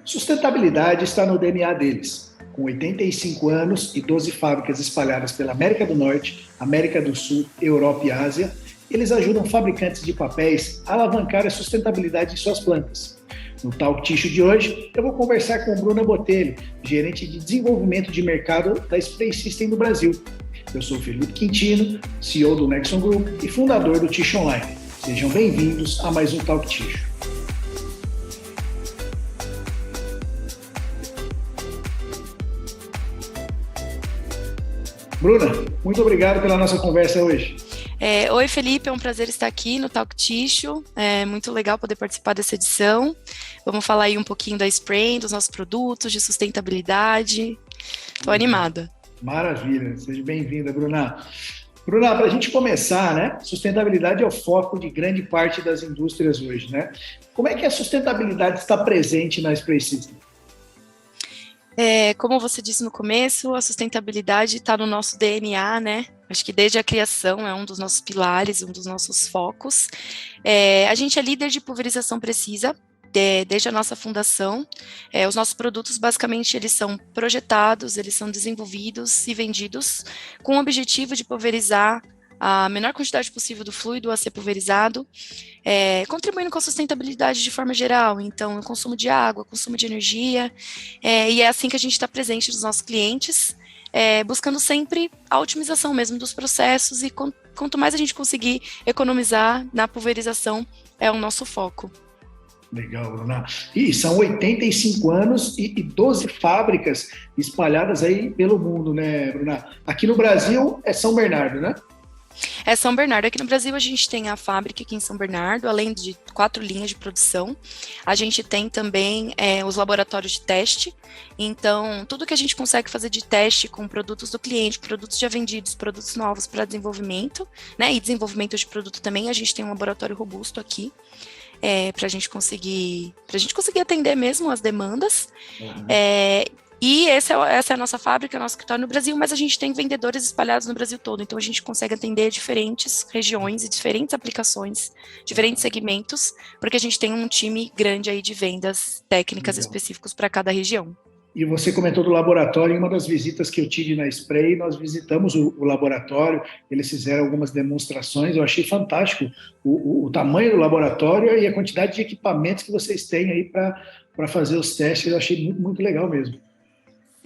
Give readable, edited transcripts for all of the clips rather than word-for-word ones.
Sustentabilidade está no DNA deles. Com 85 anos e 12 fábricas espalhadas pela América do Norte, América do Sul, Europa e Ásia, eles ajudam fabricantes de papéis a alavancar a sustentabilidade de suas plantas. No Talk Tissue de hoje, eu vou conversar com Bruna Botelho, gerente de desenvolvimento de mercado da Spray System do Brasil. Eu sou Felipe Quintino, CEO do Nexon Group e fundador do Tissue Online. Sejam bem-vindos a mais um Talk Tissue. Bruna, muito obrigado pela nossa conversa hoje. Oi, Felipe, é um prazer estar aqui no Talk Tissue, é muito legal poder participar dessa edição. Vamos falar aí um pouquinho da Spray, dos nossos produtos, de sustentabilidade. Estou animada. Maravilha, seja bem-vinda, Bruna. Bruna, para a gente começar, né? Sustentabilidade é o foco de grande parte das indústrias hoje, né? Como é que a sustentabilidade está presente na Spray System? Como você disse no começo, a sustentabilidade está no nosso DNA, né? Acho que desde a criação é um dos nossos pilares, um dos nossos focos. A gente é líder de pulverização precisa, desde a nossa fundação. Os nossos produtos, basicamente, eles são projetados, eles são desenvolvidos e vendidos com o objetivo de pulverizar a menor quantidade possível do fluido a ser pulverizado, contribuindo com a sustentabilidade de forma geral, então, o consumo de água, consumo de energia, e é assim que a gente está presente nos nossos clientes, buscando sempre a otimização mesmo dos processos, e quanto mais a gente conseguir economizar na pulverização, é o nosso foco. Legal, Bruna. E são 85 anos e 12 fábricas espalhadas aí pelo mundo, né, Bruna? Aqui no Brasil é São Bernardo, né? É São Bernardo. Aqui no Brasil a gente tem a fábrica aqui em São Bernardo, além de 4 linhas de produção. A gente tem também os laboratórios de teste. Então, tudo que a gente consegue fazer de teste com produtos do cliente, produtos já vendidos, produtos novos para desenvolvimento, né? E desenvolvimento de produto também, a gente tem um laboratório robusto aqui. Para a gente conseguir atender mesmo as demandas. Uhum. E essa é a nossa fábrica, nosso escritório no Brasil, mas a gente tem vendedores espalhados no Brasil todo, então a gente consegue atender diferentes regiões e diferentes aplicações, diferentes segmentos, porque a gente tem um time grande aí de vendas técnicas específicos para cada região. E você comentou do laboratório, em uma das visitas que eu tive na Spray, nós visitamos o laboratório, eles fizeram algumas demonstrações, eu achei fantástico o tamanho do laboratório e a quantidade de equipamentos que vocês têm aí para fazer os testes, eu achei muito, muito legal mesmo.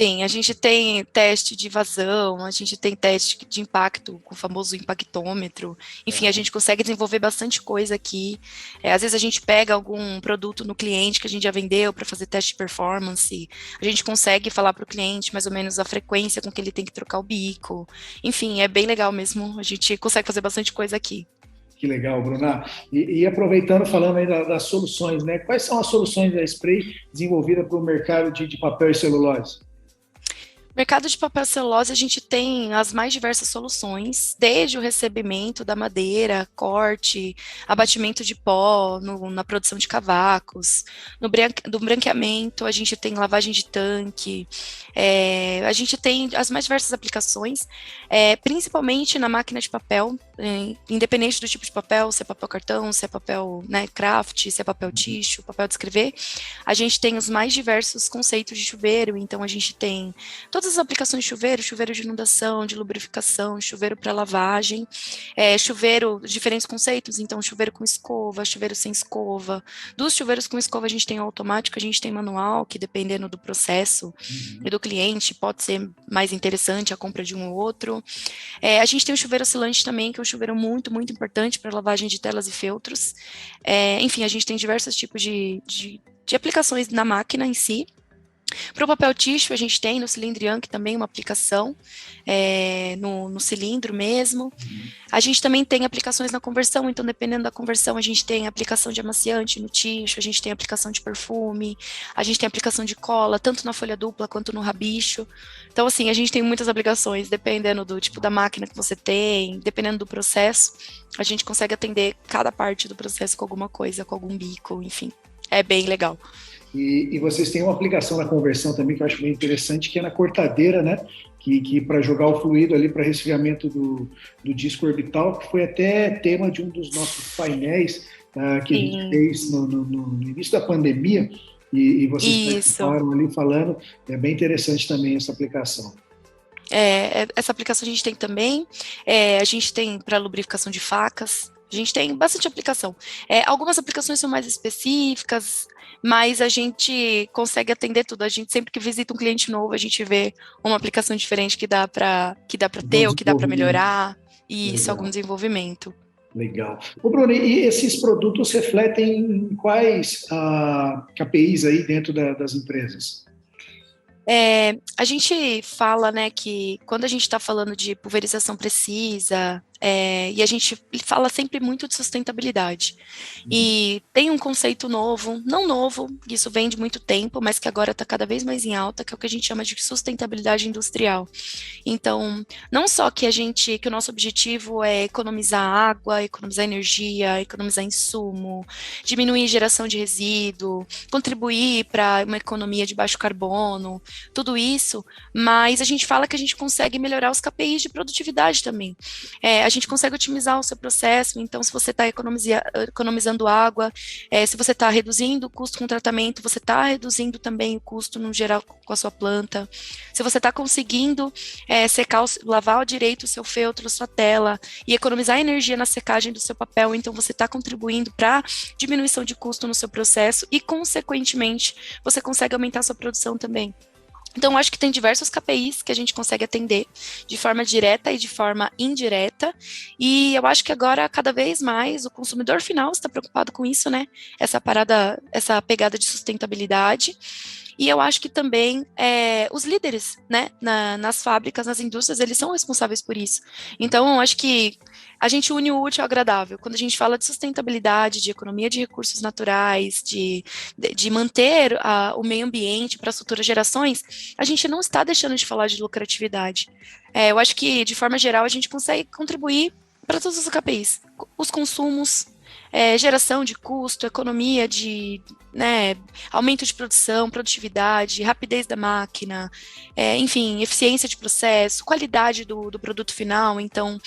Sim, a gente tem teste de vazão, a gente tem teste de impacto, com o famoso impactômetro, enfim, a gente consegue desenvolver bastante coisa aqui. Às vezes a gente pega algum produto no cliente que a gente já vendeu para fazer teste de performance, a gente consegue falar para o cliente mais ou menos a frequência com que ele tem que trocar o bico, enfim, é bem legal mesmo, a gente consegue fazer bastante coisa aqui. Que legal, Bruna. E aproveitando, falando aí das soluções, né? Quais são as soluções da Spray desenvolvida para o mercado de papel e celulose? Mercado de papel e celulose, a gente tem as mais diversas soluções, desde o recebimento da madeira, corte, abatimento de pó na produção de cavacos, no branqueamento, a gente tem lavagem de tanque, a gente tem as mais diversas aplicações, principalmente na máquina de papel, independente do tipo de papel, se é papel cartão, se é papel, né, craft, se é papel tissue, papel de escrever, a gente tem os mais diversos conceitos de chuveiro, então a gente tem todas as aplicações de chuveiro, chuveiro de inundação, de lubrificação, chuveiro para lavagem, chuveiro, diferentes conceitos, então chuveiro com escova, chuveiro sem escova. Dos chuveiros com escova a gente tem automático, a gente tem manual, que dependendo do processo e do cliente, pode ser mais interessante a compra de um ou outro. A gente tem o chuveiro oscilante também, que é um chuveiro muito, muito importante para lavagem de telas e feltros. Enfim, a gente tem diversos tipos de aplicações na máquina em si. Para o papel tissue, a gente tem no cilindro Yankee também uma aplicação, no cilindro mesmo. A gente também tem aplicações na conversão, então dependendo da conversão, a gente tem aplicação de amaciante no tissue, a gente tem aplicação de perfume, a gente tem aplicação de cola, tanto na folha dupla quanto no rabicho. Então, assim, a gente tem muitas aplicações, dependendo do tipo da máquina que você tem, dependendo do processo, a gente consegue atender cada parte do processo com alguma coisa, com algum bico, enfim, é bem legal. E vocês têm uma aplicação na conversão também que eu acho bem interessante, que é na cortadeira, né? Que para jogar o fluido ali para resfriamento do disco orbital, que foi até tema de um dos nossos painéis que a gente fez no início da pandemia, e vocês Isso. participaram ali falando, é bem interessante também essa aplicação. Essa aplicação a gente tem também, a gente tem para lubrificação de facas, a gente tem bastante aplicação. Algumas aplicações são mais específicas, mas a gente consegue atender tudo. A gente sempre que visita um cliente novo, a gente vê uma aplicação diferente que dá para Algum ter ou que dá para desenvolvimento. melhorar, e isso, algum Legal, desenvolvimento. legal. Ô, Bruno, e esses produtos refletem em quais KPIs aí dentro das empresas? A gente fala, né, que quando a gente está falando de pulverização precisa, e a gente fala sempre muito de sustentabilidade. E tem um conceito novo, não novo, isso vem de muito tempo, mas que agora está cada vez mais em alta, que é o que a gente chama de sustentabilidade industrial. Então, não só que o nosso objetivo é economizar água, economizar energia, economizar insumo, diminuir geração de resíduo, contribuir para uma economia de baixo carbono, tudo isso, mas a gente fala que a gente consegue melhorar os KPIs de produtividade também. A gente consegue otimizar o seu processo, então se você está economizando água, se você está reduzindo o custo com tratamento, você está reduzindo também o custo no geral com a sua planta. Se você está conseguindo lavar direito o seu feltro, a sua tela e economizar energia na secagem do seu papel, então você está contribuindo para diminuição de custo no seu processo e, consequentemente, você consegue aumentar a sua produção também. Então, eu acho que tem diversos KPIs que a gente consegue atender de forma direta e de forma indireta, e eu acho que agora, cada vez mais, o consumidor final está preocupado com isso, né? Essa pegada de sustentabilidade. E eu acho que também os líderes, né, nas fábricas, nas indústrias, eles são responsáveis por isso. Então, eu acho que a gente une o útil ao agradável. Quando a gente fala de sustentabilidade, de economia de recursos naturais, de manter o meio ambiente para as futuras gerações, a gente não está deixando de falar de lucratividade. Eu acho que, de forma geral, a gente consegue contribuir para todos os KPIs. Os consumos, geração de custo, economia né, aumento de produção, produtividade, rapidez da máquina, enfim, eficiência de processo, qualidade do produto final. Então,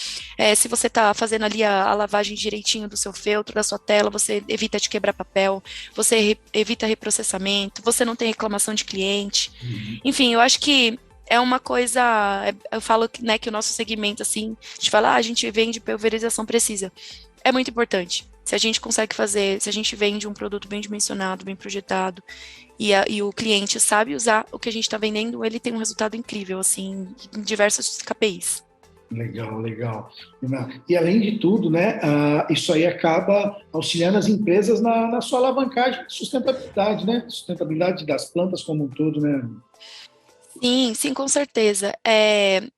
se você está fazendo ali a lavagem direitinho do seu feltro, da sua tela, você evita de quebrar papel, você evita reprocessamento, você não tem reclamação de cliente. Enfim, eu acho que é uma coisa, eu falo né, que o nosso segmento, assim, a gente fala, a gente vende pulverização precisa. É muito importante. Se a gente consegue fazer, se a gente vende um produto bem dimensionado, bem projetado, e o cliente sabe usar o que a gente está vendendo, ele tem um resultado incrível, assim, em diversos KPIs. Legal, legal. E além de tudo, né, isso aí acaba auxiliando as empresas na sua alavancagem de sustentabilidade, né? Sustentabilidade das plantas como um todo, né? Sim, sim, com certeza.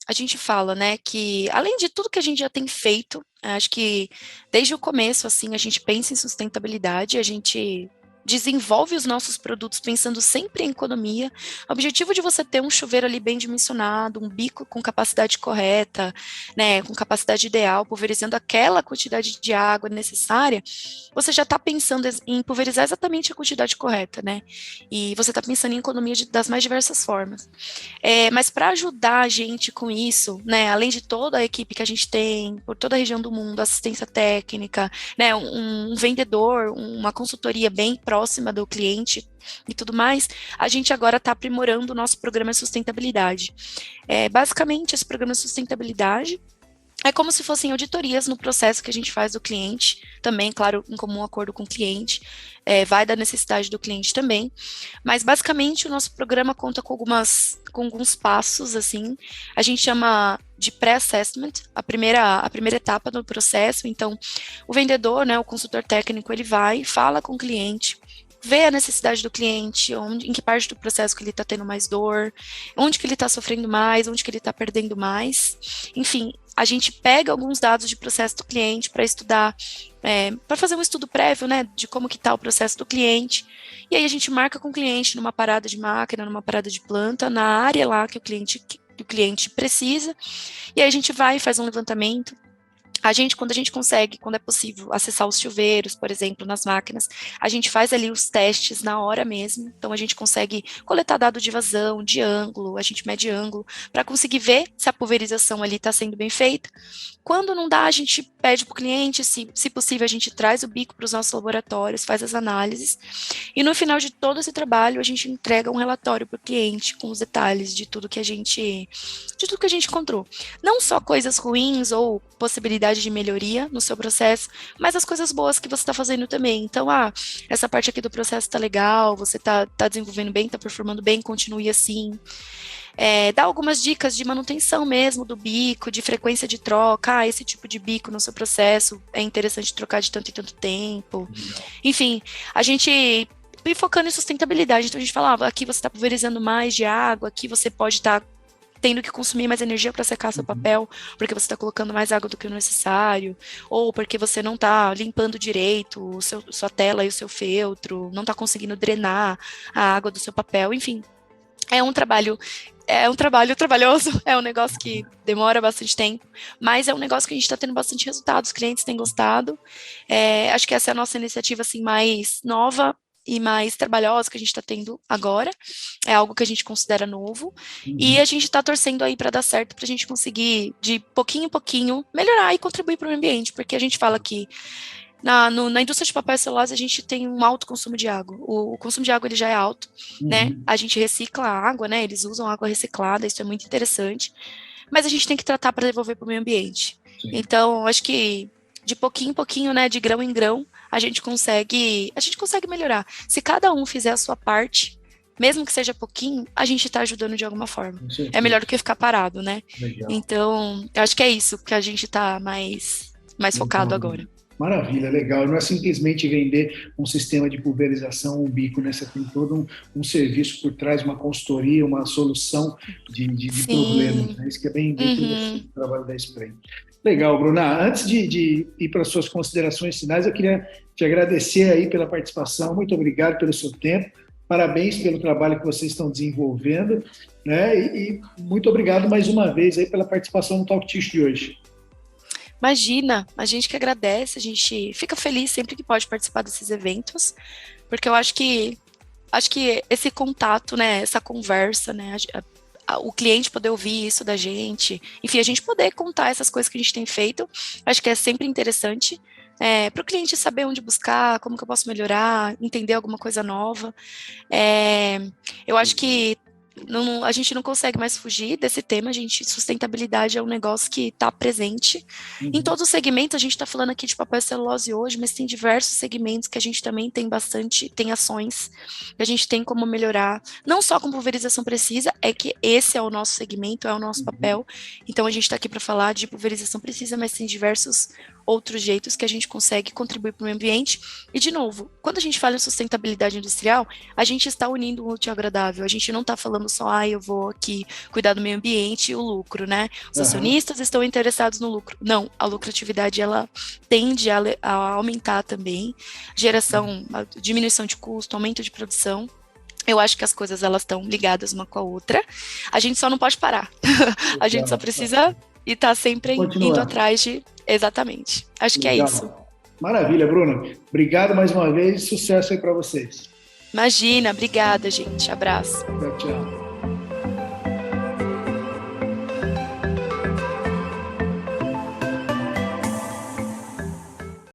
A gente fala, né, que além de tudo que a gente já tem feito, acho que desde o começo, assim, a gente pensa em sustentabilidade, a gente desenvolve os nossos produtos pensando sempre em economia. O objetivo de você ter um chuveiro ali bem dimensionado, um bico com capacidade correta, né, com capacidade ideal, pulverizando aquela quantidade de água necessária, você já está pensando em pulverizar exatamente a quantidade correta, né? E você está pensando em economia das mais diversas formas. Mas para ajudar a gente com isso, né, além de toda a equipe que a gente tem, por toda a região do mundo, assistência técnica, né, um vendedor, uma consultoria bem próxima do cliente e tudo mais, a gente agora está aprimorando o nosso programa de sustentabilidade. Basicamente, esse programa de sustentabilidade é como se fossem auditorias no processo que a gente faz do cliente, também, claro, em comum acordo com o cliente, vai da necessidade do cliente também, mas basicamente o nosso programa conta com alguns passos, assim, a gente chama de pré-assessment, a primeira etapa do processo. Então, o vendedor, né, o consultor técnico, ele vai, fala com o cliente, vê a necessidade do cliente, em que parte do processo que ele está tendo mais dor, onde que ele está sofrendo mais, onde que ele está perdendo mais, enfim, a gente pega alguns dados de processo do cliente para estudar, para fazer um estudo prévio, né, de como que está o processo do cliente, e aí a gente marca com o cliente numa parada de máquina, numa parada de planta, na área lá que o cliente precisa, e aí a gente vai e faz um levantamento. Quando a gente consegue, quando é possível, acessar os chuveiros, por exemplo, nas máquinas, a gente faz ali os testes na hora mesmo. Então, a gente consegue coletar dado de vazão, de ângulo, a gente mede ângulo, para conseguir ver se a pulverização ali está sendo bem feita. Quando não dá, a gente pede para o cliente, se possível, a gente traz o bico para os nossos laboratórios, faz as análises, e no final de todo esse trabalho, a gente entrega um relatório para o cliente com os detalhes de tudo que a gente encontrou. Não só coisas ruins ou possibilidade de melhoria no seu processo, mas as coisas boas que você está fazendo também. Então, essa parte aqui do processo está legal, você está desenvolvendo bem, está performando bem, continue assim. Dá algumas dicas de manutenção mesmo do bico, de frequência de troca, esse tipo de bico no seu processo é interessante trocar de tanto em tanto tempo. Enfim, a gente ir focando em sustentabilidade, então a gente falava, aqui você está pulverizando mais de água, aqui você pode estar tendo que consumir mais energia para secar seu papel, porque você está colocando mais água do que o necessário, ou porque você não está limpando direito sua tela e o seu feltro, não está conseguindo drenar a água do seu papel, enfim. É um trabalho trabalhoso, é um negócio que demora bastante tempo, mas é um negócio que a gente está tendo bastante resultado, os clientes têm gostado. Acho que essa é a nossa iniciativa assim, mais nova e mais trabalhosa que a gente está tendo agora, é algo que a gente considera novo, e a gente está torcendo aí para dar certo, para a gente conseguir, de pouquinho em pouquinho, melhorar e contribuir para o meio ambiente, porque a gente fala que na indústria de papel e celulose a gente tem um alto consumo de água. O consumo de água ele já é alto, né? A gente recicla a água, né? Eles usam água reciclada, isso é muito interessante. Mas a gente tem que tratar para devolver para o meio ambiente. Sim. Então, acho que de pouquinho em pouquinho, né? De grão em grão, a gente consegue melhorar. Se cada um fizer a sua parte, mesmo que seja pouquinho, a gente está ajudando de alguma forma. É melhor do que ficar parado, né? Legal. Então, acho que é isso que a gente está mais focado agora. Maravilha, legal. Não é simplesmente vender um sistema de pulverização, um bico, né? Você tem todo um serviço por trás, uma consultoria, uma solução de problemas. Né? Isso que é bem interessante o trabalho da Spray. Legal, Bruna. Antes de ir para as suas considerações finais, eu queria te agradecer aí pela participação. Muito obrigado pelo seu tempo. Parabéns pelo trabalho que vocês estão desenvolvendo, né? E muito obrigado mais uma vez aí pela participação no Talk Tish de hoje. Imagina, a gente que agradece, a gente fica feliz sempre que pode participar desses eventos, porque eu acho que esse contato, né, essa conversa, né, o cliente poder ouvir isso da gente, enfim, a gente poder contar essas coisas que a gente tem feito, acho que é sempre interessante, para o cliente saber onde buscar, como que eu posso melhorar, entender alguma coisa nova. Eu acho que a gente não consegue mais fugir desse tema, sustentabilidade é um negócio que está presente em todos os segmentos. A gente está falando aqui de papel e celulose hoje, mas tem diversos segmentos que a gente também tem tem ações que a gente tem como melhorar, não só com pulverização precisa, é que esse é o nosso segmento, é o nosso papel, então a gente está aqui para falar de pulverização precisa, mas tem diversos outros jeitos que a gente consegue contribuir para o meio ambiente. E, de novo, quando a gente fala em sustentabilidade industrial, a gente está unindo o útil ao agradável. A gente não está falando só, eu vou aqui cuidar do meio ambiente e o lucro, né? Os acionistas estão interessados no lucro. Não, a lucratividade, ela tende a aumentar também. Diminuição de custo, aumento de produção. Eu acho que as coisas, elas estão ligadas uma com a outra. A gente só não pode parar. A gente só precisa estar sempre indo atrás de... Exatamente. Acho que é isso. Maravilha, Bruna. Obrigado mais uma vez e sucesso aí para vocês. Imagina, obrigada, gente. Abraço. Tchau, tchau.